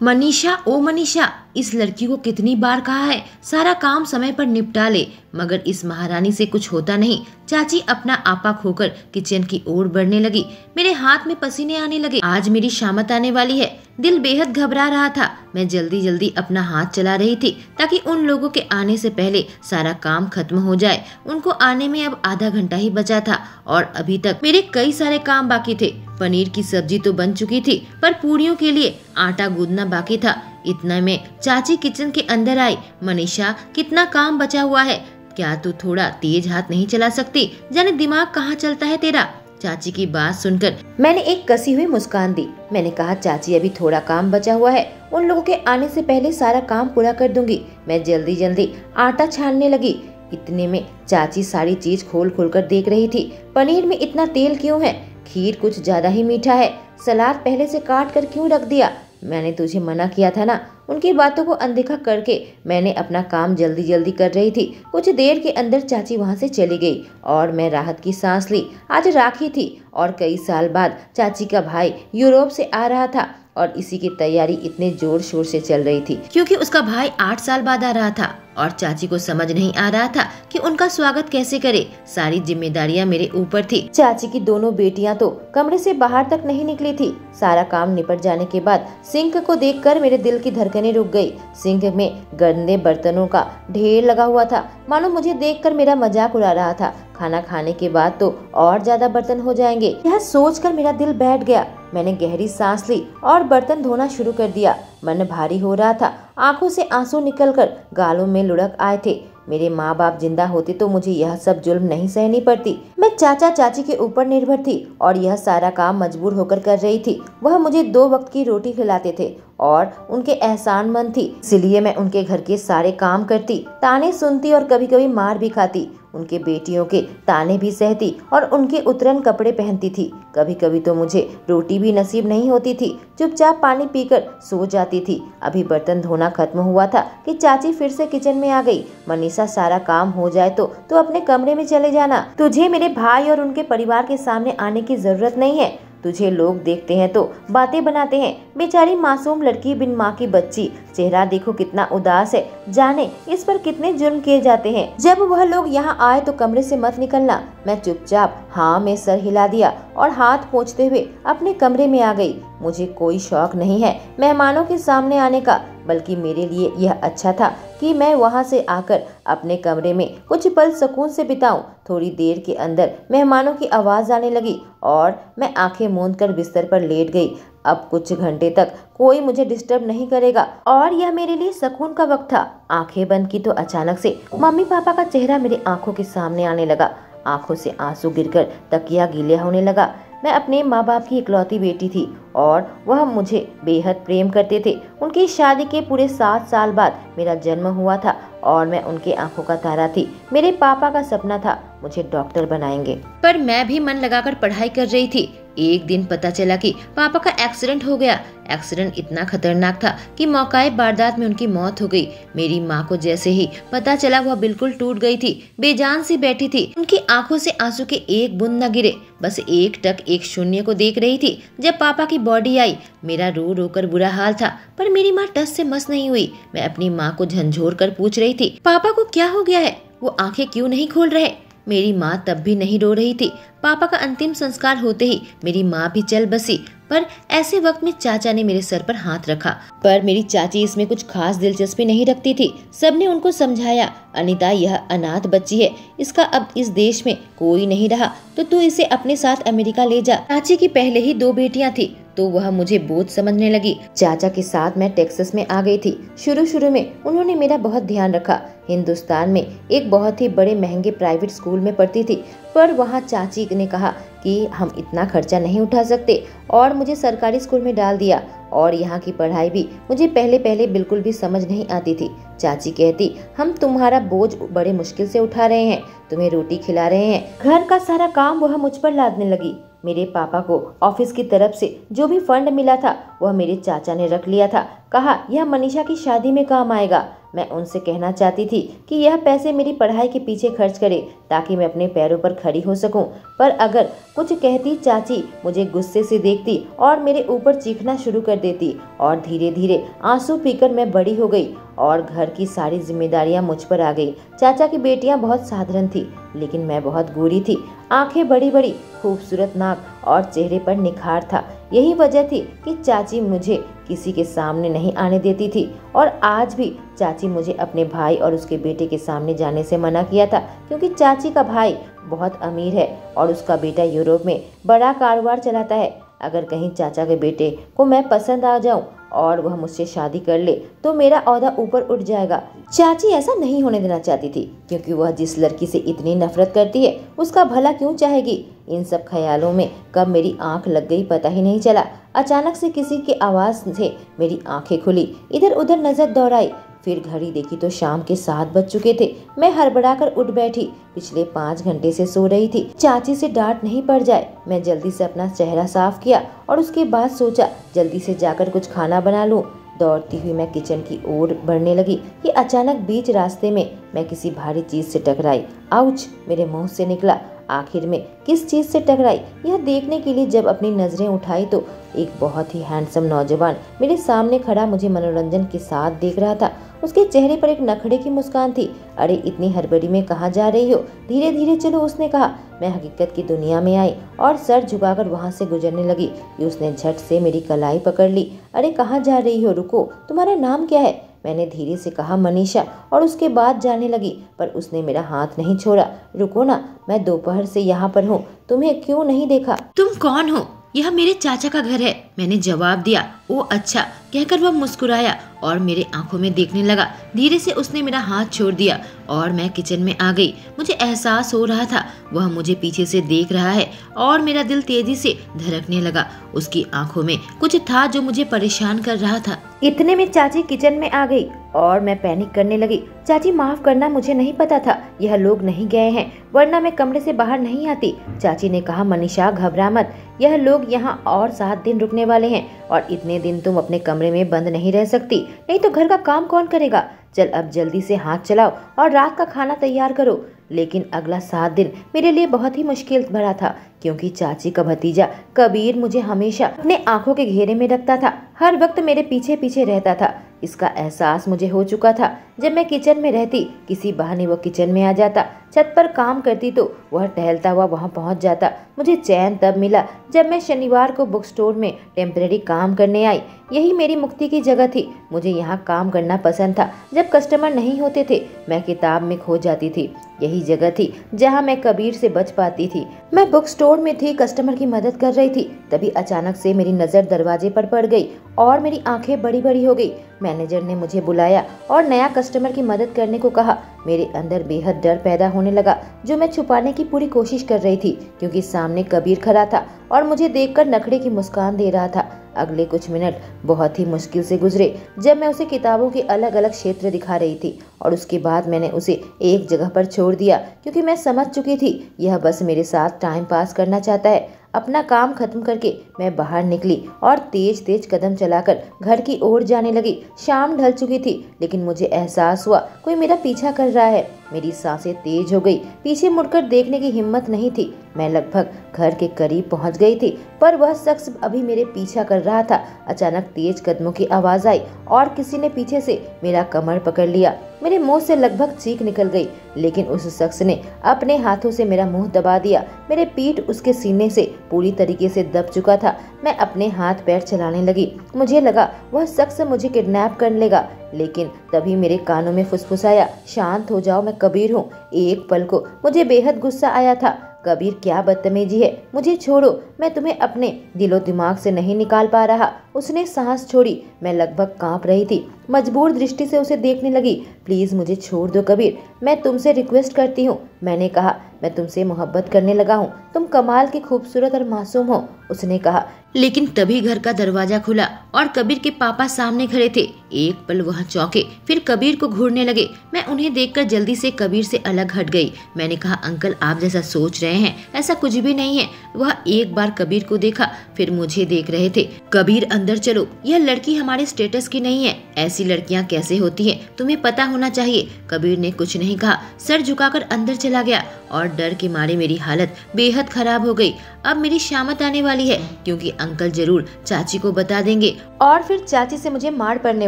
मनीषा, ओ मनीषा, इस लड़की को कितनी बार कहा है सारा काम समय पर निपटा ले, मगर इस महारानी से कुछ होता नहीं। चाची अपना आपा खोकर किचन की ओर बढ़ने लगी। मेरे हाथ में पसीने आने लगे। आज मेरी शामत आने वाली है। दिल बेहद घबरा रहा था। मैं जल्दी जल्दी अपना हाथ चला रही थी ताकि उन लोगों के आने से पहले सारा काम खत्म हो जाए। उनको आने में अब आधा घंटा ही बचा था और अभी तक मेरे कई सारे काम बाकी थे। पनीर की सब्जी तो बन चुकी थी, पर पूरियों के लिए आटा गूंदना बाकी था। इतना में चाची किचन के अंदर आई। मनीषा, कितना काम बचा हुआ है, क्या तू थोड़ा तेज हाथ नहीं चला सकती? जाने दिमाग कहाँ चलता है तेरा। चाची की बात सुनकर मैंने एक कसी हुई मुस्कान दी। मैंने कहा, चाची अभी थोड़ा काम बचा हुआ है, उन लोगों के आने से पहले सारा काम पूरा कर दूंगी। मैं जल्दी जल्दी आटा छानने लगी। इतने में चाची सारी चीज खोल खोल कर देख रही थी। पनीर में इतना तेल क्यों है? खीर कुछ ज्यादा ही मीठा है। सलाद पहले से काट कर क्यों रख दिया? मैंने तुझे मना किया था ना। उनकी बातों को अनदेखा करके मैंने अपना काम जल्दी जल्दी कर रही थी। कुछ देर के अंदर चाची वहां से चली गई और मैं राहत की सांस ली। आज राखी थी और कई साल बाद चाची का भाई यूरोप से आ रहा था और इसी की तैयारी इतने जोर शोर से चल रही थी क्योंकि उसका भाई 8 साल बाद आ रहा था और चाची को समझ नहीं आ रहा था कि उनका स्वागत कैसे करे। सारी जिम्मेदारियां मेरे ऊपर थी। चाची की दोनों बेटियां तो कमरे से बाहर तक नहीं निकली थी। सारा काम निपट जाने के बाद सिंक को देखकर मेरे दिल की धड़कनें रुक गई। सिंक में गंदे बर्तनों का ढेर लगा हुआ था, मानो मुझे देखकर मेरा मजाक उड़ा रहा था। खाना खाने के बाद तो और ज्यादा बर्तन हो जाएंगे, यह सोचकर मेरा दिल बैठ गया। मैंने गहरी सांस ली और बर्तन धोना शुरू कर दिया। मन भारी हो रहा था, आंखों से आंसू निकलकर गालों में लुढ़क आए थे। मेरे माँ बाप जिंदा होते तो मुझे यह सब जुल्म नहीं सहनी पड़ती। मैं चाचा चाची के ऊपर निर्भर थी और यह सारा काम मजबूर होकर कर रही थी। वह मुझे 2 वक्त की रोटी खिलाते थे और उनके एहसानमंद थी, इसलिए मैं उनके घर के सारे काम करती, ताने सुनती और कभी कभी मार भी खाती। उनके बेटियों के ताने भी सहती और उनके उतरन कपड़े पहनती थी। कभी कभी तो मुझे रोटी भी नसीब नहीं होती थी। चुपचाप पानी पीकर सो जाती थी। अभी बर्तन धोना खत्म हुआ था कि चाची फिर से किचन में आ गई। मनीषा, सारा काम हो जाए तो अपने कमरे में चले जाना। तुझे मेरे भाई और उनके परिवार के सामने आने की जरूरत नहीं है। तुझे लोग देखते हैं तो बातें बनाते हैं। बेचारी मासूम लड़की, बिन माँ की बच्ची, चेहरा देखो कितना उदास है। जाने इस पर कितने जुर्म किए जाते हैं। जब वह लोग यहाँ आए तो कमरे से मत निकलना। मैं चुपचाप हाँ में सर हिला दिया और हाथ पोंछते हुए अपने कमरे में आ गई। मुझे कोई शौक नहीं है मेहमानों के सामने आने का, बल्कि मेरे लिए यह अच्छा था कि मैं वहां से आकर अपने कमरे में कुछ पल सुकून से बिताऊं। थोड़ी देर के अंदर मेहमानों की आवाज आने लगी और मैं आंखें मूंद कर बिस्तर पर लेट गई। अब कुछ घंटे तक कोई मुझे डिस्टर्ब नहीं करेगा और यह मेरे लिए सुकून का वक्त था। आंखें बंद की तो अचानक से मम्मी पापा का चेहरा मेरे आंखों के सामने आने लगा। आंखों से आंसू गिरकर तकिया गीला होने लगा। मैं अपने माँ बाप की इकलौती बेटी थी और वह मुझे बेहद प्रेम करते थे। उनकी शादी के पूरे 7 साल बाद मेरा जन्म हुआ था और मैं उनके आंखों का तारा थी। मेरे पापा का सपना था मुझे डॉक्टर बनाएंगे, पर मैं भी मन लगाकर पढ़ाई कर रही थी। एक दिन पता चला कि पापा का एक्सीडेंट हो गया। एक्सीडेंट इतना खतरनाक था कि मौकाए वारदात में उनकी मौत हो गई। मेरी माँ को जैसे ही पता चला वह बिल्कुल टूट गई थी, बेजान सी बैठी थी। उनकी आंखों से आंसू के एक बूंद न गिरे, बस एक टक एक शून्य को देख रही थी। जब पापा की बॉडी आई, मेरा रो रो कर बुरा हाल था, पर मेरी माँ टस से मस नहीं हुई। मैं अपनी माँ को झंझोर कर पूछ रही थी, पापा को क्या हो गया है? वो आंखें क्यों नहीं खोल रहे? मेरी माँ तब भी नहीं रो रही थी। पापा का अंतिम संस्कार होते ही मेरी माँ भी चल बसी, पर ऐसे वक्त में चाचा ने मेरे सर पर हाथ रखा। पर मेरी चाची इसमें कुछ खास दिलचस्पी नहीं रखती थी। सबने उनको समझाया, अनीता यह अनाथ बच्ची है, इसका अब इस देश में कोई नहीं रहा, तो तू इसे अपने साथ अमेरिका ले जा। चाची की पहले ही 2 बेटियां थी तो वह मुझे बोझ समझने लगी। चाचा के साथ मैं टेक्सास में आ गई थी। शुरू में उन्होंने मेरा बहुत ध्यान रखा। हिंदुस्तान में एक बहुत ही बड़े महंगे प्राइवेट स्कूल में पढ़ती थी, पर वहाँ चाची ने कहा कि हम इतना खर्चा नहीं उठा सकते और मुझे सरकारी स्कूल में डाल दिया। और यहाँ की पढ़ाई भी मुझे पहले बिल्कुल भी समझ नहीं आती थी। चाची कहती, हम तुम्हारा बोझ बड़े मुश्किल से उठा रहे हैं, तुम्हें रोटी खिला रहे हैं। घर का सारा काम वह मुझ पर लादने लगी। मेरे पापा को ऑफिस की तरफ से जो भी फंड मिला था वह मेरे चाचा ने रख लिया था। कहा यह मनीषा की शादी में काम आएगा। मैं उनसे कहना चाहती थी कि यह पैसे मेरी पढ़ाई के पीछे खर्च करे ताकि मैं अपने पैरों पर खड़ी हो सकूं। पर अगर कुछ कहती चाची मुझे गुस्से से देखती और मेरे ऊपर चीखना शुरू कर देती और धीरे धीरे आंसू पीकर मैं बड़ी हो गई और घर की सारी जिम्मेदारियां मुझ पर आ गई। चाचा की बेटियां बहुत साधारण थी, लेकिन मैं बहुत गोरी थी। आंखें बड़ी बड़ी, खूबसूरत नाक और चेहरे पर निखार था। यही वजह थी कि चाची मुझे किसी के सामने नहीं आने देती थी और आज भी चाची मुझे अपने भाई और उसके बेटे के सामने जाने से मना किया था, क्योंकि चाची का भाई बहुत अमीर है और उसका बेटा यूरोप में बड़ा कारोबार चलाता है। अगर कहीं चाचा के बेटे को मैं पसंद आ जाऊं और वह मुझसे शादी कर ले तो मेरा ओहदा ऊपर उठ जाएगा। चाची ऐसा नहीं होने देना चाहती थी, क्योंकि वह जिस लड़की से इतनी नफरत करती है उसका भला क्यों चाहेगी। इन सब ख्यालों में कब मेरी आंख लग गई पता ही नहीं चला। अचानक से किसी की आवाज से मेरी आंखें खुली, इधर उधर नजर दौड़ाई, फिर घड़ी देखी तो शाम के 7 बज चुके थे। मैं हड़बड़ाकर उठ बैठी। पिछले 5 घंटे से सो रही थी, चाची से डांट नहीं पड़ जाए। मैं जल्दी से अपना चेहरा साफ किया और उसके बाद सोचा जल्दी से जाकर कुछ खाना बना लूं। दौड़ती हुई मैं किचन की ओर बढ़ने लगी कि अचानक बीच रास्ते में मैं किसी भारी चीज से टकराई। आउच! मेरे मुंह से निकला। आखिर में किस चीज से टकराई यह देखने के लिए जब अपनी नजरें उठाई तो एक बहुत ही हैंडसम नौजवान मेरे सामने खड़ा मुझे मनोरंजन के साथ देख रहा था। उसके चेहरे पर एक नखड़े की मुस्कान थी। अरे इतनी हड़बड़ी में कहाँ जा रही हो? धीरे धीरे चलो, उसने कहा। मैं हकीकत की दुनिया में आई और सर झुकाकर वहां से गुजरने लगी कि उसने झट से मेरी कलाई पकड़ ली। अरे कहाँ जा रही हो? रुको, तुम्हारा नाम क्या है? मैंने धीरे से कहा मनीषा, और उसके बाद जाने लगी, पर उसने मेरा हाथ नहीं छोड़ा। रुको ना, मैं दोपहर से यहाँ पर हूँ, तुम्हें क्यों नहीं देखा? तुम कौन हो? यह मेरे चाचा का घर है, मैंने जवाब दिया। ओ अच्छा, कहकर वह मुस्कुराया और मेरे आंखों में देखने लगा। धीरे से उसने मेरा हाथ छोड़ दिया और मैं किचन में आ गई। मुझे एहसास हो रहा था वह मुझे पीछे से देख रहा है और मेरा दिल तेजी से धड़कने लगा। उसकी आंखों में कुछ था जो मुझे परेशान कर रहा था। इतने में चाची किचन में आ गई और मैं पैनिक करने लगी। चाची माफ करना, मुझे नहीं पता था यह लोग नहीं गए हैं, वरना मैं कमरे से बाहर नहीं आती। चाची ने कहा मनीषा घबरा मत, यह लोग यहाँ और 7 दिन रुकने वाले हैं और इतने दिन तुम अपने कमरे में बंद नहीं रह सकती, नहीं तो घर का काम कौन करेगा। चल अब जल्दी से हाथ चलाओ और रात का खाना तैयार करो। लेकिन अगला 7 दिन मेरे लिए बहुत ही मुश्किल भरा था, क्योंकि चाची का भतीजा कबीर मुझे हमेशा अपने आंखों के घेरे में रखता था, हर वक्त मेरे पीछे पीछे रहता था। इसका एहसास मुझे हो चुका था। जब मैं किचन में रहती, किसी बहाने वो किचन में आ जाता, छत पर काम करती तो वह टहलता हुआ वहां पहुंच जाता। मुझे चैन तब मिला जब मैं शनिवार को बुक स्टोर में टेम्परेरी काम करने आई। यही मेरी मुक्ति की जगह थी। मुझे यहाँ काम करना पसंद था। जब कस्टमर नहीं होते थे मैं किताब में खो जाती थी। यही जगह थी जहाँ मैं कबीर से बच पाती थी। मैं बुक स्टोर में थी, कस्टमर की मदद कर रही थी। तभी अचानक से मेरी नजर दरवाजे पर पड़ गई और मेरी आंखें बड़ी बड़ी हो गई। मैनेजर ने मुझे बुलाया और नया कस्टमर की मदद करने को कहा। मेरे अंदर बेहद डर पैदा होने लगा, जो मैं छुपाने की पूरी कोशिश कर रही थी, क्योंकि सामने कबीर खड़ा था और मुझे देखकर नखड़े की मुस्कान दे रहा था। अगले कुछ मिनट बहुत ही मुश्किल से गुजरे, जब मैं उसे किताबों के अलग अलग क्षेत्र दिखा रही थी, और उसके बाद मैंने उसे एक जगह पर छोड़ दिया, क्योंकि मैं समझ चुकी थी यह बस मेरे साथ टाइम पास करना चाहता है। अपना काम खत्म करके मैं बाहर निकली और तेज तेज कदम चलाकर घर की ओर जाने लगी। शाम ढल चुकी थी, लेकिन मुझे एहसास हुआ कोई मेरा पीछा कर रहा है। मेरी सांसें तेज हो गई, पीछे मुड़कर देखने की हिम्मत नहीं थी। मैं लगभग घर के करीब पहुंच गई थी, पर वह शख्स अभी मेरे पीछा कर रहा था। अचानक तेज कदमों की आवाज आई और किसी ने पीछे से मेरा कमर पकड़ लिया। मेरे मुंह से लगभग चीख निकल गई, लेकिन उस शख्स ने अपने हाथों से मेरा मुंह दबा दिया। मेरे पीठ उसके सीने से पूरी तरीके से दब चुका था। मैं अपने हाथ पैर चलाने लगी। मुझे लगा वह शख्स मुझे किडनैप कर लेगा, लेकिन तभी मेरे कानों में फुसफुसाया, शांत हो जाओ, मैं कबीर हूँ। एक पल को मुझे बेहद गुस्सा आया था। कबीर, क्या बदतमीजी है, मुझे छोड़ो, मैं तुम्हें अपने दिलो दिमाग से नहीं निकाल पा रहा। उसने सांस छोड़ी। मैं लगभग कांप रही थी। मजबूर दृष्टि से उसे देखने लगी। प्लीज मुझे छोड़ दो कबीर, मैं तुमसे रिक्वेस्ट करती हूँ, मैंने कहा। मैं तुमसे मोहब्बत करने लगा हूँ। तुम कमाल की खूबसूरत और मासूम हो, उसने कहा। लेकिन तभी घर का दरवाजा खुला और कबीर के पापा सामने खड़े थे। एक पल वह चौंके, फिर कबीर को घूरने लगे। मैं उन्हें देखकर जल्दी से कबीर से अलग हट गई। मैंने कहा, अंकल आप जैसा सोच रहे हैं ऐसा कुछ भी नहीं है। वह एक बार कबीर को देखा, फिर मुझे देख रहे थे। कबीर अंदर चलो, यह लड़की हमारे स्टेटस की नहीं है। ऐसी लड़कियां कैसे होती हैं तुम्हें पता होना चाहिए। कबीर ने कुछ नहीं कहा, सर झुकाकर अंदर चला गया और डर के मारे मेरी हालत बेहद खराब हो गई। अब मेरी शामत आने वाली है, क्योंकि अंकल जरूर चाची को बता देंगे और फिर चाची से मुझे मार पड़ने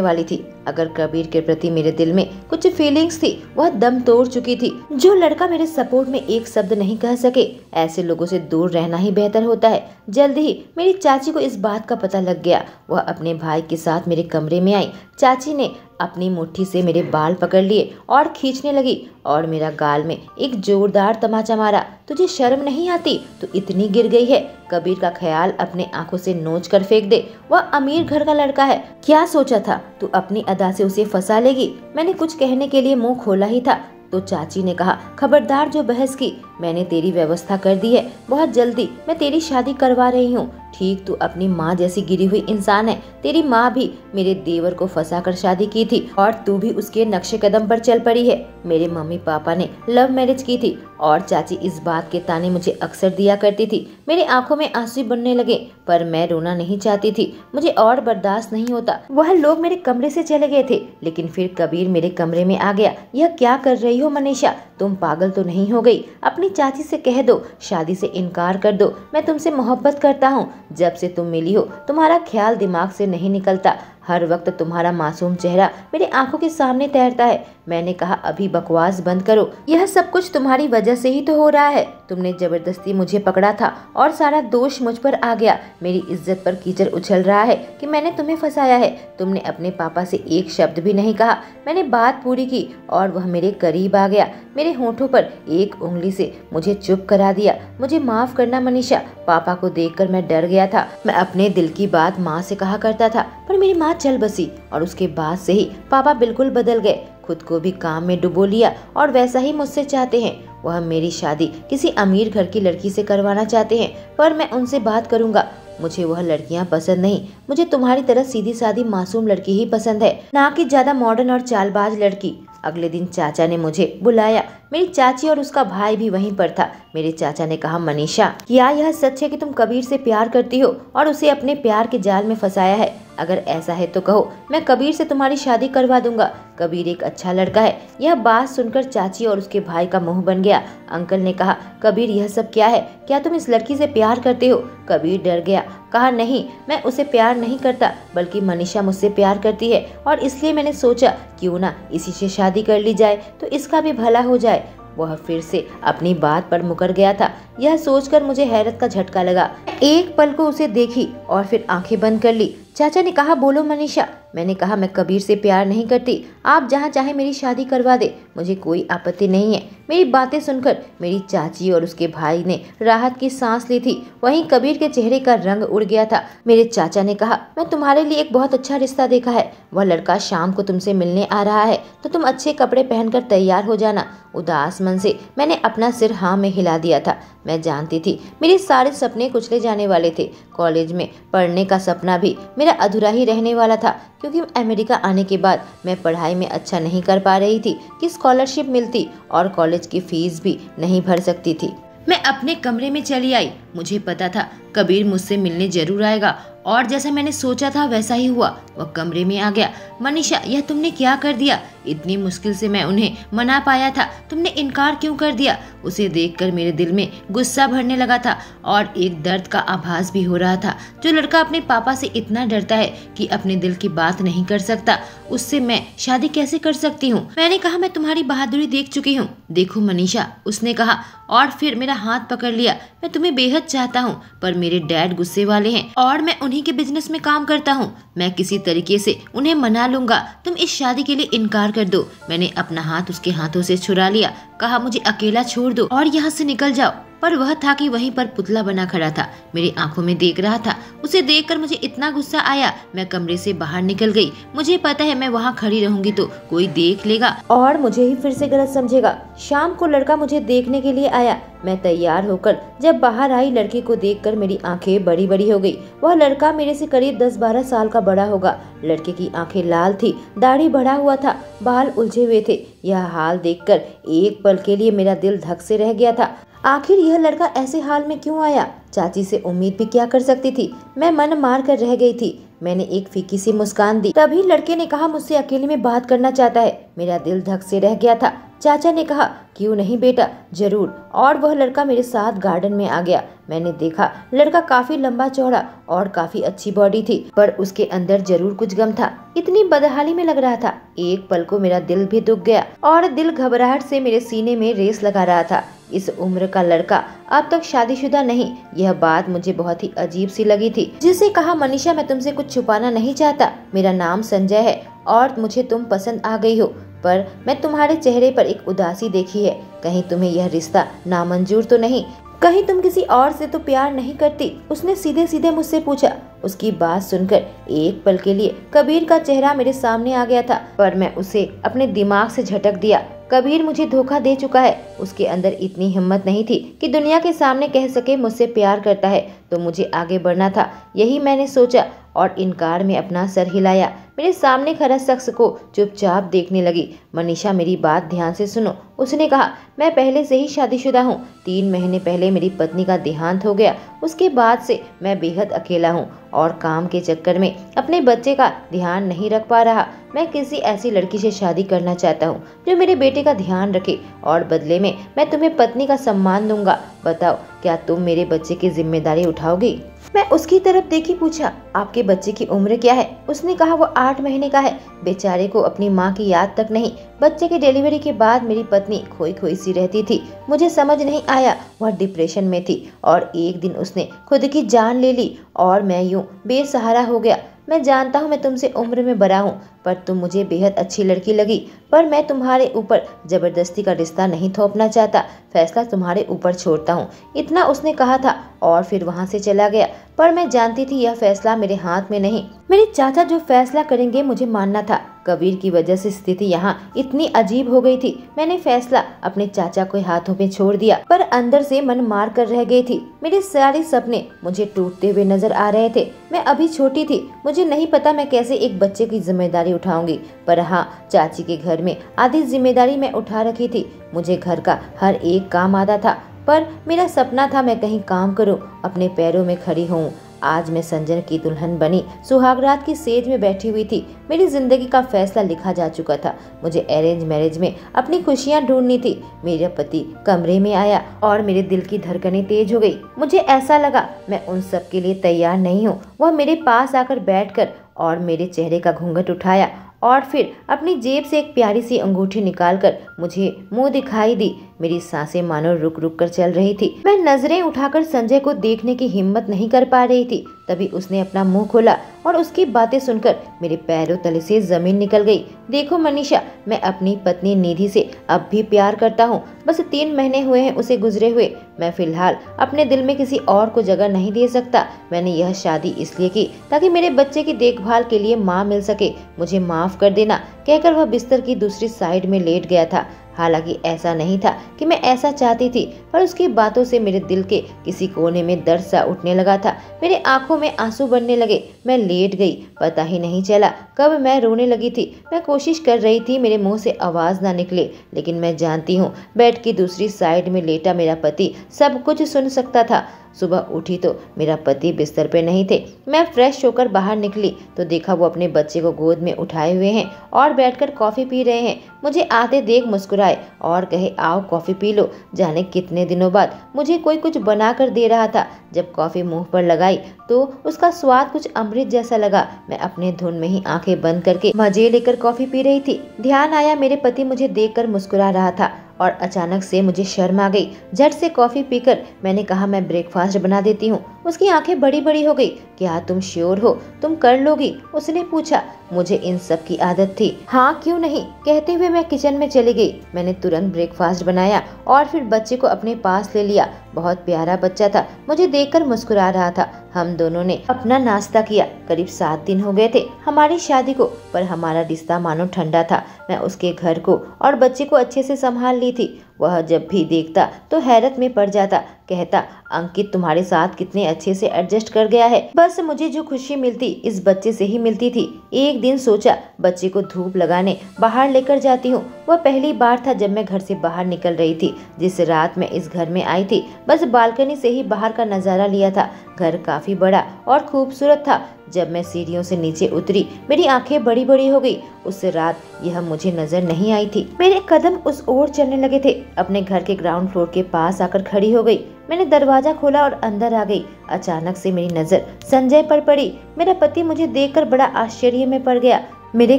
वाली थी। अगर कबीर के प्रति मेरे दिल में कुछ फीलिंग्स थी, वह दम तोड़ चुकी थी। जो लड़का मेरे सपोर्ट में एक शब्द नहीं कह सके, ऐसे लोगों से दूर रहना ही बेहतर होता है। जल्द ही मेरी चाची को इस बात का पता लग गया। वह अपने भाई के साथ मेरे कमरे में आई। चाची ने अपनी मुट्ठी से मेरे बाल पकड़ लिए और खींचने लगी और मेरा गाल में एक जोरदार तमाचा मारा। तुझे शर्म नहीं आती? तू इतनी गिर गई है। कबीर का ख्याल अपने आंखों से नोच कर फेंक दे। वह अमीर घर का लड़का है। क्या सोचा था तू अपनी अदा से उसे फंसा लेगी? मैंने कुछ कहने के लिए मुंह खोला ही था तो चाची ने कहा, खबरदार जो बहस की। मैंने तेरी व्यवस्था कर दी है। बहुत जल्दी मैं तेरी शादी करवा रही हूँ। ठीक तू अपनी माँ जैसी गिरी हुई इंसान है। तेरी माँ भी मेरे देवर को फंसाकर शादी की थी और तू भी उसके नक्शे कदम पर चल पड़ी है। मेरे मम्मी पापा ने लव मैरिज की थी और चाची इस बात के ताने मुझे अक्सर दिया करती थी। मेरे आंखों में आंसू बनने लगे, पर मैं रोना नहीं चाहती थी। मुझे और बर्दाश्त नहीं होता। वह लोग मेरे कमरे से चले गए थे, लेकिन फिर कबीर मेरे कमरे में आ गया। यह क्या कर रही हो मनीषा? तुम पागल तो नहीं हो गई? अपनी चाची से कह दो, शादी से इनकार कर दो। मैं तुमसे मोहब्बत करता हूँ। जब से तुम मिली हो तुम्हारा ख्याल दिमाग से नहीं निकलता। हर वक्त तुम्हारा मासूम चेहरा मेरे आंखों के सामने तैरता है। मैंने कहा, अभी बकवास बंद करो। यह सब कुछ तुम्हारी वजह से ही तो हो रहा है। तुमने जबरदस्ती मुझे पकड़ा था और सारा दोष मुझ पर आ गया। मेरी इज्जत पर कीचड़ उछल रहा है कि मैंने तुम्हें फंसाया है। तुमने अपने पापा से एक शब्द भी नहीं कहा। मैंने बात पूरी की और वह मेरे करीब आ गया। मेरे होठों पर एक उंगली से मुझे चुप करा दिया। मुझे माफ करना मनीषा। पापा को देखकर मैं डर गया था। मैं अपने दिल की बात माँ से कहा करता था, पर मेरी माँ चल बसी और उसके बाद से ही पापा बिल्कुल बदल गए। खुद को भी काम में डुबो लिया और वैसा ही मुझसे चाहते हैं। वह मेरी शादी किसी अमीर घर की लड़की से करवाना चाहते हैं, पर मैं उनसे बात करूंगा। मुझे वह लड़कियां पसंद नहीं। मुझे तुम्हारी तरह सीधी सादी मासूम लड़की ही पसंद है, ना कि ज्यादा मॉडर्न और चालबाज लड़की। अगले दिन चाचा ने मुझे बुलाया। मेरी चाची और उसका भाई भी वहीं पर था। मेरे चाचा ने कहा, मनीषा, क्या यह सच है कि तुम कबीर से प्यार करती हो और उसे अपने प्यार के जाल में फंसाया है? अगर ऐसा है तो कहो, मैं कबीर से तुम्हारी शादी करवा दूंगा। कबीर एक अच्छा लड़का है। यह बात सुनकर चाची और उसके भाई का मुंह बन गया। अंकल ने कहा, कबीर यह सब क्या है? क्या तुम इस लड़की से प्यार करते हो? कबीर डर गया, कहा, नहीं, मैं उसे प्यार नहीं करता, बल्कि मनीषा मुझसे प्यार करती है और इसलिए मैंने सोचा क्यों ना इसी से शादी कर ली जाए तो इसका भी भला हो जाए। वह फिर से अपनी बात पर मुकर गया था। यह सोचकर मुझे हैरत का झटका लगा। एक पल को उसे देखी और फिर आंखें बंद कर ली। चाचा ने कहा, बोलो मनीषा। मैंने कहा, मैं कबीर से प्यार नहीं करती। आप जहाँ चाहे मेरी शादी करवा दे, मुझे कोई आपत्ति नहीं है। मेरी बातें सुनकर मेरी चाची और उसके भाई ने राहत की सांस ली थी। वहीं कबीर के चेहरे का रंग उड़ गया था। मेरे चाचा ने कहा, मैं तुम्हारे लिए एक बहुत अच्छा रिश्ता देखा है। वह लड़का शाम को तुमसे मिलने आ रहा है, तो तुम अच्छे कपड़े पहनकर तैयार हो जाना। उदास मन से मैंने अपना सिर हाँ में हिला दिया था। मैं जानती थी मेरे सारे सपने कुचले जाने वाले थे। कॉलेज में पढ़ने का सपना भी मेरा अधूरा ही रहने वाला था, क्योंकि अमेरिका आने के बाद मैं पढ़ाई में अच्छा नहीं कर पा रही थी कि स्कॉलरशिप मिलती और कॉलेज की फीस भी नहीं भर सकती थी। मैं अपने कमरे में चली आई। मुझे पता था कबीर मुझसे मिलने जरूर आएगा और जैसा मैंने सोचा था वैसा ही हुआ। वह कमरे में आ गया। मनीषा, यह तुमने क्या कर दिया? इतनी मुश्किल से मैं उन्हें मना पाया था, तुमने इनकार क्यों कर दिया? उसे देखकर मेरे दिल में गुस्सा भरने लगा था और एक दर्द का आभास भी हो रहा था। जो लड़का अपने पापा से इतना डरता है कि अपने दिल की बात नहीं कर सकता, उससे मैं शादी कैसे कर सकती हूँ? मैंने कहा, मैं तुम्हारी बहादुरी देख चुकी हूँ। देखो मनीषा, उसने कहा और फिर मेरा हाथ पकड़ लिया। मैं तुम्हें बेहद चाहता हूँ, पर मेरे डैड गुस्से वाले हैं और मैं उन्हीं के बिजनेस में काम करता हूँ। मैं किसी तरीके से उन्हें मना लूंगा। तुम इस शादी के लिए इनकार कर दो। मैंने अपना हाथ उसके हाथों से छुड़ा लिया। कहा, मुझे अकेला छोड़ दो और यहाँ से निकल जाओ। पर वह था कि वहीं पर पुतला बना खड़ा था, मेरी आंखों में देख रहा था। उसे देखकर मुझे इतना गुस्सा आया, मैं कमरे से बाहर निकल गई। मुझे पता है मैं वहाँ खड़ी रहूंगी तो कोई देख लेगा और मुझे ही फिर से गलत समझेगा। शाम को लड़का मुझे देखने के लिए आया। मैं तैयार होकर जब बाहर आई, लड़के को देखकर मेरी आंखें बड़ी बड़ी हो गई। वह लड़का मेरे से करीब 10-12 साल का बड़ा होगा। लड़के की आंखें लाल थी, दाढ़ी बढ़ा हुआ था, बाल उलझे हुए थे। यह हाल देखकर एक पल के लिए मेरा दिल धक से रह गया था। आखिर यह लड़का ऐसे हाल में क्यों आया? चाची से उम्मीद भी क्या कर सकती थी? मैं मन मार कर रह गई थी। मैंने एक फीकी सी मुस्कान दी। तभी लड़के ने कहा, मुझसे अकेले में बात करना चाहता है। मेरा दिल धक से रह गया था। चाचा ने कहा, क्यों नहीं बेटा, जरूर। और वह लड़का मेरे साथ गार्डन में आ गया। मैंने देखा लड़का काफी लंबा चौड़ा और काफी अच्छी बॉडी थी, पर उसके अंदर जरूर कुछ गम था। इतनी बदहाली में लग रहा था। एक पल को मेरा दिल भी दुख गया और दिल घबराहट से मेरे सीने में रेस लगा रहा था। इस उम्र का लड़का अब तक शादीशुदा नहीं, यह बात मुझे बहुत ही अजीब सी लगी थी। जिसे कहा, मनीषा मैं तुमसे कुछ छुपाना नहीं चाहता। मेरा नाम संजय है और मुझे तुम पसंद आ गई हो, पर मैं तुम्हारे चेहरे पर एक उदासी देखी है। कहीं तुम्हें यह रिश्ता नामंजूर तो नहीं? कहीं तुम किसी और से तो प्यार नहीं करती? उसने सीधे सीधे मुझसे पूछा। उसकी बात सुनकर एक पल के लिए कबीर का चेहरा मेरे सामने आ गया था, पर मैं उसे अपने दिमाग से झटक दिया। कबीर मुझे धोखा दे चुका है। उसके अंदर इतनी हिम्मत नहीं थी कि दुनिया के सामने कह सके मुझसे प्यार करता है, तो मुझे आगे बढ़ना था। यही मैंने सोचा और इनकार में अपना सर हिलाया। मेरे सामने खड़ा शख्स को चुपचाप देखने लगी। मनीषा मेरी बात ध्यान से सुनो, उसने कहा। मैं पहले से ही शादीशुदा हूँ। 3 महीने पहले मेरी पत्नी का देहांत हो गया। उसके बाद से मैं बेहद अकेला हूँ और काम के चक्कर में अपने बच्चे का ध्यान नहीं रख पा रहा। मैं किसी ऐसी लड़की से शादी करना चाहता हूँ जो मेरे बेटे का ध्यान रखे और बदले में मैं तुम्हें पत्नी का सम्मान दूंगा। बताओ, क्या तुम मेरे बच्चे की जिम्मेदारी उठाओगी? मैं उसकी तरफ देखी, पूछा, आपके बच्चे की उम्र क्या है? उसने कहा, वो 8 महीने का है। बेचारे को अपनी माँ की याद तक नहीं। बच्चे की डिलीवरी के बाद मेरी पत्नी खोई खोई सी रहती थी। मुझे समझ नहीं आया, वह डिप्रेशन में थी और एक दिन उसने खुद की जान ले ली और मैं यूं बेसहारा हो गया। मैं जानता हूँ मैं तुमसे उम्र में बड़ा हूँ, पर तुम मुझे बेहद अच्छी लड़की लगी, पर मैं तुम्हारे ऊपर जबरदस्ती का रिश्ता नहीं थोपना चाहता। फैसला तुम्हारे ऊपर छोड़ता हूँ। इतना उसने कहा था और फिर वहाँ से चला गया। पर मैं जानती थी यह फैसला मेरे हाथ में नहीं। मेरे चाचा जो फैसला करेंगे मुझे मानना था। कबीर की वजह से स्थिति यहाँ इतनी अजीब हो गई थी। मैंने फैसला अपने चाचा के हाथों में छोड़ दिया, पर अंदर से मन मार कर रह गई थी। मेरे सारे सपने मुझे टूटते हुए नजर आ रहे थे। मैं अभी छोटी थी, मुझे नहीं पता मैं कैसे एक बच्चे की जिम्मेदारी उठाऊंगी, पर हाँ, चाची के घर में आधी जिम्मेदारी मैं उठा रखी थी। मुझे घर का हर एक काम आता था, पर मेरा सपना था मैं कहीं काम करूं, अपने पैरों में खड़ी हूं। आज मैं संजय की दुल्हन बनी, सुहागरात की सेज में बैठी हुई थी। मेरी जिंदगी का फैसला लिखा जा चुका था। मुझे अरेंज मैरिज में अपनी खुशियां ढूंढनी थी। मेरा पति कमरे में आया और मेरे दिल की धड़कनें तेज हो गई। मुझे ऐसा लगा मैं उन सब के लिए तैयार नहीं हूँ। वह मेरे पास आकर बैठकर और मेरे चेहरे का घूंघट उठाया और फिर अपनी जेब से एक प्यारी सी अंगूठी निकालकर मुझे मुंह दिखाई दी। मेरी सांसें मानो रुक रुक कर चल रही थी। मैं नजरें उठाकर संजय को देखने की हिम्मत नहीं कर पा रही थी। तभी उसने अपना मुंह खोला और उसकी बातें सुनकर मेरे पैरों तले से जमीन निकल गई। देखो मनीषा, मैं अपनी पत्नी निधि से अब भी प्यार करता हूँ। बस 3 महीने हुए हैं उसे गुजरे हुए। मैं फिलहाल अपने दिल में किसी और को जगह नहीं दे सकता। मैंने यह शादी इसलिए की ताकि मेरे बच्चे की देखभाल के लिए माँ मिल सके। मुझे माफ कर देना, कहकर वह बिस्तर की दूसरी साइड में लेट गया था। हालांकि ऐसा नहीं था कि मैं ऐसा चाहती थी, पर उसकी बातों से मेरे दिल के किसी कोने में दर्द सा उठने लगा था। मेरे आंखों में आंसू बनने लगे। मैं लेट गई, पता ही नहीं चला कब मैं रोने लगी थी। मैं कोशिश कर रही थी मेरे मुंह से आवाज ना निकले, लेकिन मैं जानती हूँ बेड की दूसरी साइड में लेटा मेरा पति सब कुछ सुन सकता था। सुबह उठी तो मेरा पति बिस्तर पे नहीं थे। मैं फ्रेश होकर बाहर निकली तो देखा वो अपने बच्चे को गोद में उठाए हुए हैं और बैठकर कॉफी पी रहे हैं। मुझे आते देख मुस्कुराए और कहे, आओ कॉफी पी लो। जाने कितने दिनों बाद मुझे कोई कुछ बना कर दे रहा था। जब कॉफी मुंह पर लगाई तो उसका स्वाद कुछ अमृत जैसा लगा। मैं अपने धुन में ही आंखें बंद करके मजे लेकर कॉफी पी रही थी। ध्यान आया मेरे पति मुझे देखकर मुस्कुरा रहा था और अचानक से मुझे शर्म आ गई। झट से कॉफी पीकर मैंने कहा, मैं ब्रेकफास्ट बना देती हूँ। उसकी आंखें बड़ी बड़ी हो गई। क्या तुम श्योर हो, तुम कर लोगी? उसने पूछा। मुझे इन सब की आदत थी। हाँ क्यों नहीं, कहते हुए मैं किचन में चली गई। मैंने तुरंत ब्रेकफास्ट बनाया और फिर बच्चे को अपने पास ले लिया। बहुत प्यारा बच्चा था, मुझे देखकर मुस्कुरा रहा था। हम दोनों ने अपना नाश्ता किया। करीब 7 दिन हो गए थे हमारी शादी को, पर हमारा रिश्ता मानो ठंडा था। मैं उसके घर को और बच्चे को अच्छे से संभाल ली थी। वह जब भी देखता तो हैरत में पड़ जाता, कहता अंकित तुम्हारे साथ कितने अच्छे से एडजस्ट कर गया है। बस मुझे जो खुशी मिलती इस बच्चे से ही मिलती थी। एक दिन सोचा बच्चे को धूप लगाने बाहर लेकर जाती हूँ। वह पहली बार था जब मैं घर से बाहर निकल रही थी। जिस रात मैं इस घर में आई थी बस बालकनी से ही बाहर का नजारा लिया था। घर काफी बड़ा और खूबसूरत था। जब मैं सीढ़ियों से नीचे उतरी मेरी आंखें बड़ी बड़ी हो गई। उस रात यह मुझे नजर नहीं आई थी। मेरे कदम उस ओर चलने लगे थे। अपने घर के ग्राउंड फ्लोर के पास आकर खड़ी हो गई। मैंने दरवाजा खोला और अंदर आ गई। अचानक से मेरी नजर संजय पर पड़ी। मेरा पति मुझे देखकर बड़ा आश्चर्य में पड़ गया, मेरे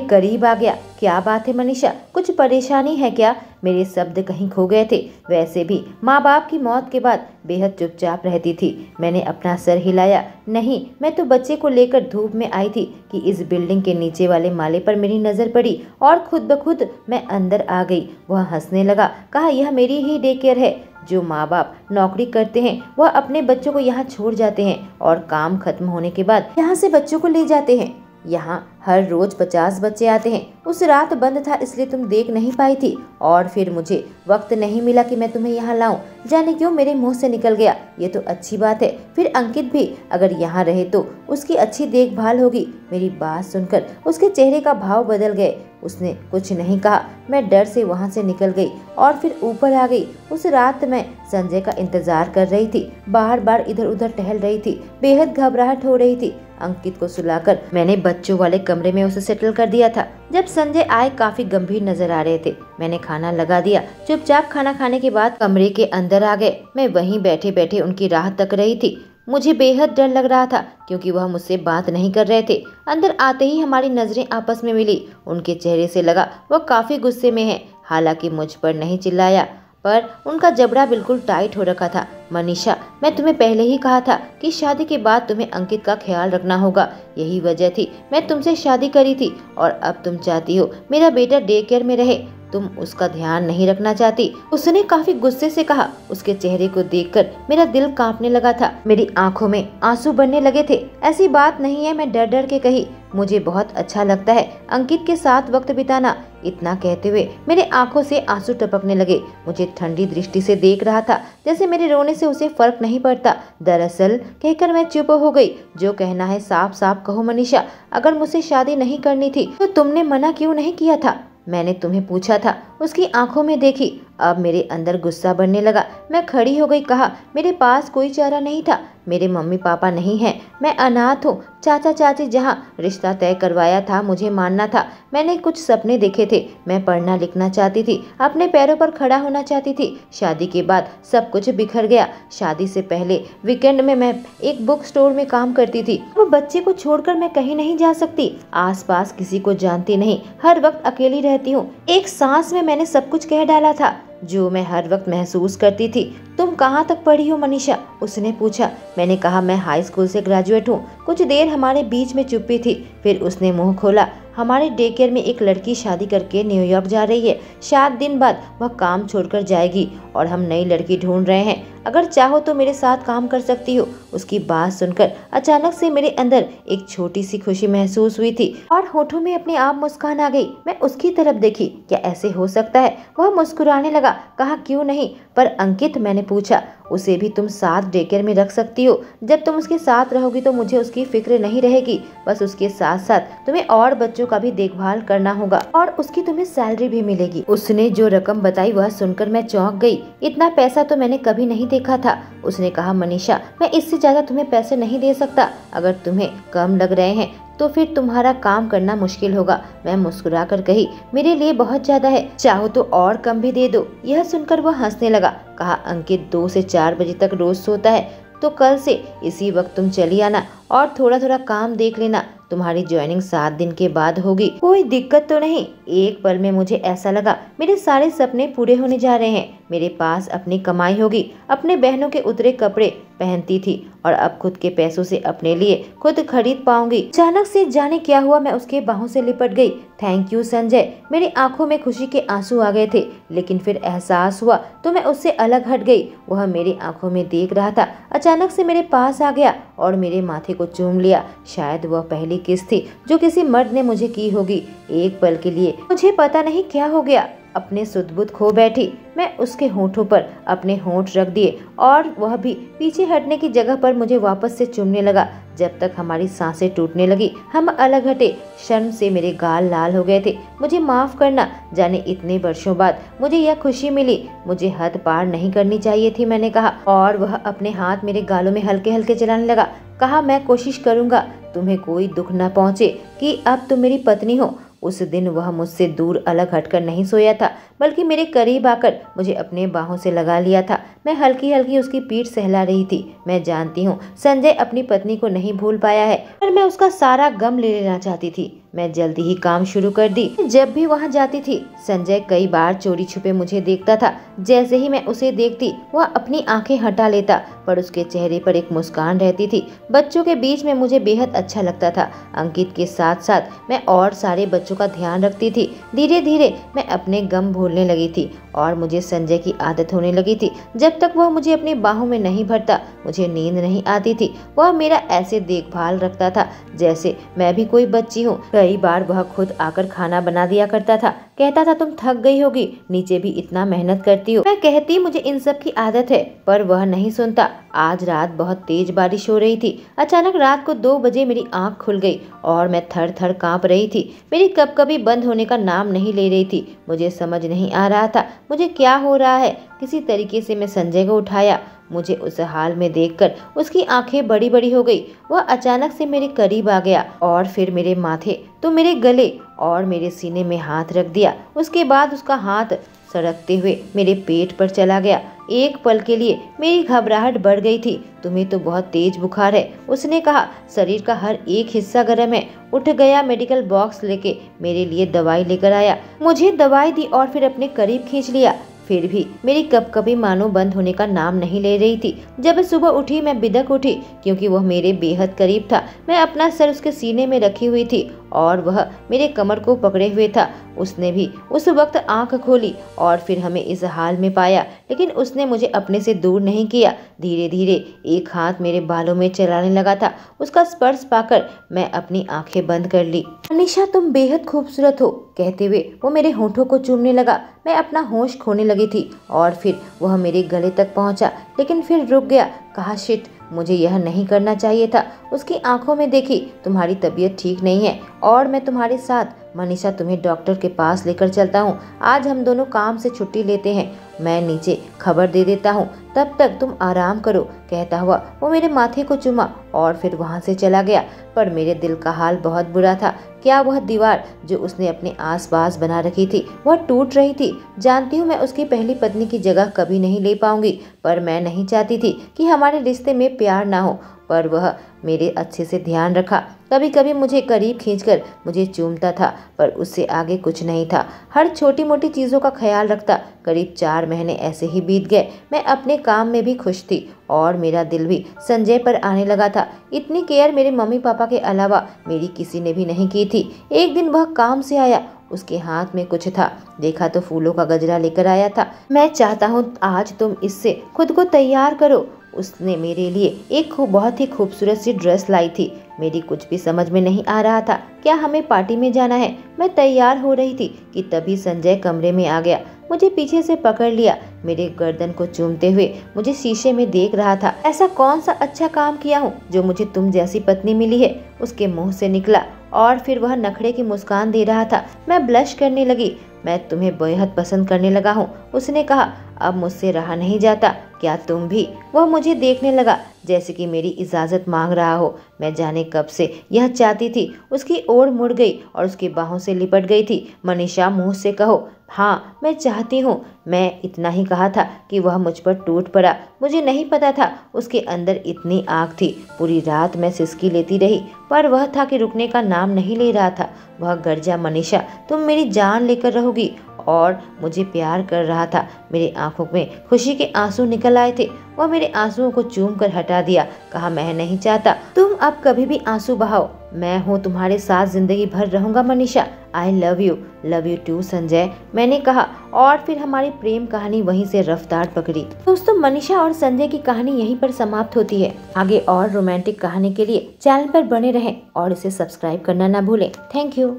करीब आ गया। क्या बात है मनीषा, कुछ परेशानी है क्या? मेरे शब्द कहीं खो गए थे। वैसे भी माँ बाप की मौत के बाद बेहद चुपचाप रहती थी। मैंने अपना सर हिलाया। नहीं, मैं तो बच्चे को लेकर धूप में आई थी कि इस बिल्डिंग के नीचे वाले माले पर मेरी नजर पड़ी और खुद ब खुद मैं अंदर आ गई। वह हंसने लगा, कहा यह मेरी ही डे केयर है। जो माँ बाप नौकरी करते हैं वह अपने बच्चों को यहाँ छोड़ जाते हैं और काम खत्म होने के बाद यहाँ से बच्चों को ले जाते हैं। यहाँ हर रोज 50 बच्चे आते हैं। उस रात बंद था इसलिए तुम देख नहीं पाई थी और फिर मुझे वक्त नहीं मिला कि मैं तुम्हें यहाँ लाऊं। जाने क्यों मेरे मुंह से निकल गया। ये तो अच्छी बात है। फिर अंकित भी अगर यहाँ रहे तो उसकी अच्छी देखभाल होगी। मेरी बात सुनकर उसके चेहरे का भाव बदल गए। उसने कुछ नहीं कहा। मैं डर से वहाँ से निकल गई और फिर ऊपर आ गई। उस रात मैं संजय का इंतजार कर रही थी। बार बार इधर उधर टहल रही थी। बेहद घबराहट हो रही थी। अंकित को सुलाकर मैंने बच्चों वाले कमरे में उसे सेटल कर दिया था। जब संजय आए काफी गंभीर नजर आ रहे थे। मैंने खाना लगा दिया। चुपचाप खाना खाने के बाद कमरे के अंदर आ गए। मैं वहीं बैठे बैठे उनकी राह तक रही थी। मुझे बेहद डर लग रहा था क्योंकि वह मुझसे बात नहीं कर रहे थे। अंदर आते ही हमारी नजरें आपस में मिली। उनके चेहरे से लगा वह काफी गुस्से में है। हालांकि मुझ पर नहीं चिल्लाया, पर उनका जबड़ा बिल्कुल टाइट हो रखा था। मनीषा, मैं तुम्हें पहले ही कहा था कि शादी के बाद तुम्हें अंकित का ख्याल रखना होगा। यही वजह थी मैं तुमसे शादी करी थी और अब तुम चाहती हो मेरा बेटा डे केयर में रहे। तुम उसका ध्यान नहीं रखना चाहती। उसने काफी गुस्से से कहा। उसके चेहरे को देखकर मेरा दिल कांपने लगा था। मेरी आंखों में आंसू बनने लगे थे। ऐसी बात नहीं है, मैं डर डर के कही। मुझे बहुत अच्छा लगता है अंकित के साथ वक्त बिताना। इतना कहते हुए मेरे आंखों से आंसू टपकने लगे। मुझे ठंडी दृष्टि से देख रहा था जैसे मेरे रोने से उसे फर्क नहीं पड़ता। दरअसल कहकर मैं चुप हो गई। जो कहना है साफ साफ कहो मनीषा। अगर मुझसे शादी नहीं करनी थी तो तुमने मना क्यों नहीं किया था? मैंने तुम्हें पूछा था। उसकी आंखों में देखी। अब मेरे अंदर गुस्सा बढ़ने लगा। मैं खड़ी हो गई। कहा मेरे पास कोई चारा नहीं था। मेरे मम्मी पापा नहीं हैं। मैं अनाथ हूँ। चाचा चाची जहाँ रिश्ता तय करवाया था मुझे मानना था। मैंने कुछ सपने देखे थे। मैं पढ़ना लिखना चाहती थी, अपने पैरों पर खड़ा होना चाहती थी। शादी के बाद सब कुछ बिखर गया। शादी से पहले वीकेंड में मैं एक बुक स्टोर में काम करती थी। वो बच्चे को छोड़कर मैं कहीं नहीं जा सकती। आसपास किसी को जानती नहीं, हर वक्त अकेली रहती हूँ। एक सांस में मैंने सब कुछ कह डाला था जो मैं हर वक्त महसूस करती थी। तुम कहाँ तक पढ़ी हो मनीषा? उसने पूछा। मैंने कहा मैं हाई स्कूल से ग्रेजुएट हूँ। कुछ देर हमारे बीच में चुप्पी थी। फिर उसने मुंह खोला। हमारे डे केयर में एक लड़की शादी करके न्यूयॉर्क जा रही है। 7 दिन बाद वह काम छोड़कर जाएगी और हम नई लड़की ढूंढ रहे हैं। अगर चाहो तो मेरे साथ काम कर सकती हो। उसकी बात सुनकर अचानक से मेरे अंदर एक छोटी सी खुशी महसूस हुई थी और होठों में अपने आप मुस्कान आ गई। मैं उसकी तरफ देखी। क्या ऐसे हो सकता है? वह मुस्कुराने लगा। कहा क्यों नहीं? पर अंकित, मैंने पूछा, उसे भी तुम साथ डे केयर में रख सकती हो। जब तुम उसके साथ रहोगी तो मुझे उसकी फिक्र नहीं रहेगी। बस उसके साथ साथ तुम्हें और बच्चों का भी देखभाल करना होगा और उसकी तुम्हें सैलरी भी मिलेगी। उसने जो रकम बताई वह सुनकर मैं चौंक गई। इतना पैसा तो मैंने कभी नहीं देखा था। उसने कहा मनीषा, मैं इससे ज्यादा तुम्हें पैसे नहीं दे सकता। अगर तुम्हें कम लग रहे हैं तो फिर तुम्हारा काम करना मुश्किल होगा। मैं मुस्कुरा कर कही, मेरे लिए बहुत ज्यादा है, चाहो तो और कम भी दे दो। यह सुनकर वह हंसने लगा। कहा अंकित 2 से 4 बजे तक रोज सोता है, तो कल से इसी वक्त तुम चली आना और थोड़ा थोड़ा काम देख लेना। तुम्हारी ज्वाइनिंग 7 दिन के बाद होगी। कोई दिक्कत तो नहीं? एक पल में मुझे ऐसा लगा मेरे सारे सपने पूरे होने जा रहे हैं। मेरे पास अपनी कमाई होगी, अपने बहनों के उतरे कपड़े पहनती थी और अब खुद के पैसों से अपने लिए खुद खरीद पाऊंगी। अचानक से जाने क्या हुआ, मैं उसके बाहों से लिपट गई। Thank you Sanjay. मेरी आंखों में खुशी के आंसू आ गए थे, लेकिन फिर एहसास हुआ तो मैं उससे अलग हट गई। वह मेरी आंखों में देख रहा था, अचानक से मेरे पास आ गया और मेरे माथे को चूम लिया। शायद वह पहली किस थी जो किसी मर्द ने मुझे की होगी। एक पल के लिए मुझे पता नहीं क्या हो गया, अपने सुध-बुध खो बैठी। मैं उसके होठों पर अपने होंठ रख दिए और वह भी पीछे हटने की जगह पर मुझे वापस से चूमने लगा। जब तक हमारी सांसें टूटने लगी हम अलग हटे। शर्म से मेरे गाल लाल हो गए थे। मुझे माफ करना, जाने इतने वर्षों बाद मुझे यह खुशी मिली। मुझे हद पार नहीं करनी चाहिए थी, मैंने कहा, और वह अपने हाथ मेरे गालों में हल्के हल्के चलाने लगा। कहा, मैं कोशिश करूंगा तुम्हें कोई दुख न पहुंचे कि अब तुम मेरी पत्नी हो। उस दिन वह मुझसे दूर अलग हटकर नहीं सोया था, बल्कि मेरे करीब आकर मुझे अपने बाहों से लगा लिया था। मैं हल्की हल्की उसकी पीठ सहला रही थी। मैं जानती हूँ संजय अपनी पत्नी को नहीं भूल पाया है, पर मैं उसका सारा गम ले लेना चाहती थी। मैं जल्दी ही काम शुरू कर दी। जब भी वहाँ जाती थी संजय कई बार चोरी छुपे मुझे देखता था। जैसे ही मैं उसे देखती वह अपनी आंखें हटा लेता, पर उसके चेहरे पर एक मुस्कान रहती थी। बच्चों के बीच में मुझे बेहद अच्छा लगता था। अंकित के साथ साथ मैं और सारे बच्चों का ध्यान रखती थी। धीरे धीरे मैं अपने गम भूलने लगी थी और मुझे संजय की आदत होने लगी थी। जब तक वह मुझे अपनी बाहों में नहीं भरता मुझे नींद नहीं आती थी। वह मेरा ऐसे देखभाल रखता था जैसे मैं भी कोई बच्ची हूँ। कई बार वह खुद आकर खाना बना दिया करता था। कहता था, तुम थक गई होगी, नीचे भी इतना मेहनत करती हो। मैं कहती मुझे इन सब की आदत है, पर वह नहीं सुनता। आज रात बहुत तेज बारिश हो रही थी। अचानक रात को 2 बजे मेरी आंख खुल गई और मैं थर थर कांप रही थी। मेरी कभी बंद होने का नाम नहीं ले रही थी। मुझे समझ नहीं आ रहा था मुझे क्या हो रहा है। किसी तरीके से मैं संजय को उठाया। मुझे उस हाल में देखकर उसकी आंखें बड़ी बड़ी हो गई। वह अचानक से मेरे करीब आ गया और फिर मेरे माथे तो मेरे गले और मेरे सीने में हाथ रख दिया। उसके बाद उसका हाथ सड़कते हुए मेरे पेट पर चला गया। एक पल के लिए मेरी घबराहट बढ़ गई थी। तुम्हें तो बहुत तेज बुखार है, उसने कहा। शरीर का हर एक हिस्सा गर्म है। उठ गया, मेडिकल बॉक्स लेके मेरे लिए दवाई लेकर आया। मुझे दवाई दी और फिर अपने करीब खींच लिया। फिर भी मेरी कभी मानो बंद होने का नाम नहीं ले रही थी। जब सुबह उठी मैं बिदक उठी, क्योंकि वह मेरे बेहद करीब था। मैं अपना सर उसके सीने में रखी हुई थी और वह मेरे कमर को पकड़े हुए था। उसने भी उस वक्त आंख खोली और फिर हमें इस हाल में पाया, लेकिन उसने मुझे अपने से दूर नहीं किया। धीरे धीरे एक हाथ मेरे बालों में चलाने लगा था। उसका स्पर्श पाकर मैं अपनी आंखें बंद कर ली। अनीशा, तुम बेहद खूबसूरत हो, कहते हुए वो मेरे होठों को चूमने लगा। मैं अपना होश खोने लगी थी और फिर वह मेरे गले तक पहुंचा, लेकिन फिर रुक गया। कहा, शिट, मुझे यह नहीं करना चाहिए था। उसकी आंखों में देखी, तुम्हारी तबीयत ठीक नहीं है और मैं तुम्हारे साथ। मनीषा, तुम्हें डॉक्टर के पास लेकर चलता हूँ। आज हम दोनों काम से छुट्टी लेते हैं। मैं नीचे खबर दे देता हूँ, तब तक तुम आराम करो, कहता हुआ वो मेरे माथे को चुमा और फिर वहाँ से चला गया। पर मेरे दिल का हाल बहुत बुरा था। क्या वह दीवार जो उसने अपने आसपास बना रखी थी वह टूट रही थी। जानती हूँ मैं उसकी पहली पत्नी की जगह कभी नहीं ले पाऊंगी, पर मैं नहीं चाहती थी कि हमारे रिश्ते में प्यार ना हो। पर वह मेरे अच्छे से ध्यान रखा। कभी कभी मुझे करीब खींचकर मुझे चूमता था, पर उससे आगे कुछ नहीं था। हर छोटी मोटी चीज़ों का ख्याल रखता। करीब 4 महीने ऐसे ही बीत गए। मैं अपने काम में भी खुश थी और मेरा दिल भी संजय पर आने लगा था। इतनी केयर मेरे मम्मी पापा के अलावा मेरी किसी ने भी नहीं की थी। एक दिन वह काम से आया, उसके हाथ में कुछ था। देखा तो फूलों का गजरा लेकर आया था। मैं चाहता हूँ आज तुम इससे खुद को तैयार करो। उसने मेरे लिए एक बहुत ही खूबसूरत सी ड्रेस लाई थी। मेरी कुछ भी समझ में नहीं आ रहा था। क्या हमें पार्टी में जाना है? मैं तैयार हो रही थी कि तभी संजय कमरे में आ गया। मुझे पीछे से पकड़ लिया, मेरे गर्दन को चूमते हुए मुझे शीशे में देख रहा था। ऐसा कौन सा अच्छा काम किया हूँ जो मुझे तुम जैसी पत्नी मिली है? उसके मुंह से निकला और फिर वह नखरे की मुस्कान दे रहा था। मैं ब्लश करने लगी। मैं तुम्हें बेहद पसंद करने लगा हूँ, उसने कहा। अब मुझसे रहा नहीं जाता। क्या तुम भी? वह मुझे देखने लगा जैसे कि मेरी इजाज़त मांग रहा हो। मैं जाने कब से यह चाहती थी। उसकी ओर मुड़ गई और उसकी बाहों से लिपट गई थी। मनीषा, मुंह से कहो। हाँ, मैं चाहती हूँ। मैं इतना ही कहा था कि वह मुझ पर टूट पड़ा। मुझे नहीं पता था उसके अंदर इतनी आग थी। पूरी रात मैं सिसकी लेती रही, पर वह था कि रुकने का नाम नहीं ले रहा था। वह गर्जा, मनीषा, तुम मेरी जान लेकर रहोगी और मुझे प्यार कर रहा था। मेरी आंखों में खुशी के आंसू निकल आए थे। वह मेरे आंसुओं को चूम कर हटा दिया। कहा, मैं नहीं चाहता तुम अब कभी भी आंसू बहाओ। मैं हूँ तुम्हारे साथ जिंदगी भर रहूंगा Manisha. I love you too Sanjay, मैंने कहा। और फिर हमारी प्रेम कहानी वहीं से रफ्तार पकड़ी। दोस्तों, मनीषा और संजय की कहानी यहीं पर समाप्त होती है। आगे और रोमांटिक कहानी के लिए चैनल पर बने रहें और इसे सब्सक्राइब करना ना भूलें। Thank you.